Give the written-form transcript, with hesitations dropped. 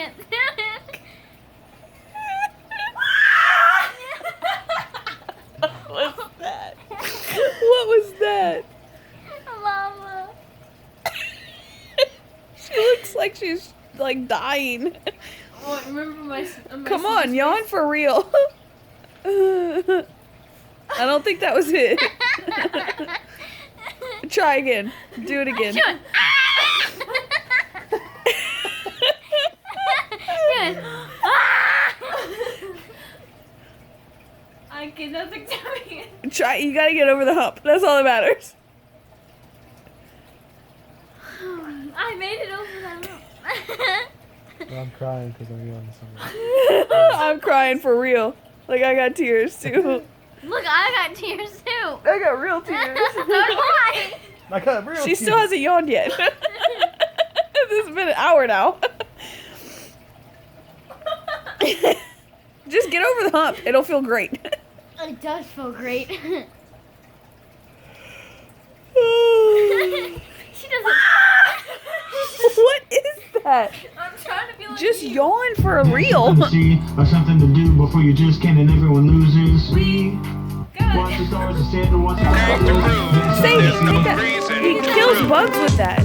can't do it. What was that? What was that? Mama. She looks like she's like dying. Oh, remember my Come on, yawn for real. I don't think that was it. Try again. Do it again. Good. I can nothing to me. Try. You gotta get over the hump. That's all that matters. I made it over the hump. Well, I'm crying because I'm yawning somewhere. I'm crying for real. Like I got tears too. Look, I got tears too. I got real tears. So do I. I got real She still hasn't yawned yet. This has been an hour now. Just get over the hump. It'll feel great. It does feel great. She doesn't. What is that? I'm trying to be like Just you. yawn for real. Or something to do before you just can't and everyone loses. We watch the stars and stand and watch the Say, take that. He kills bugs with that.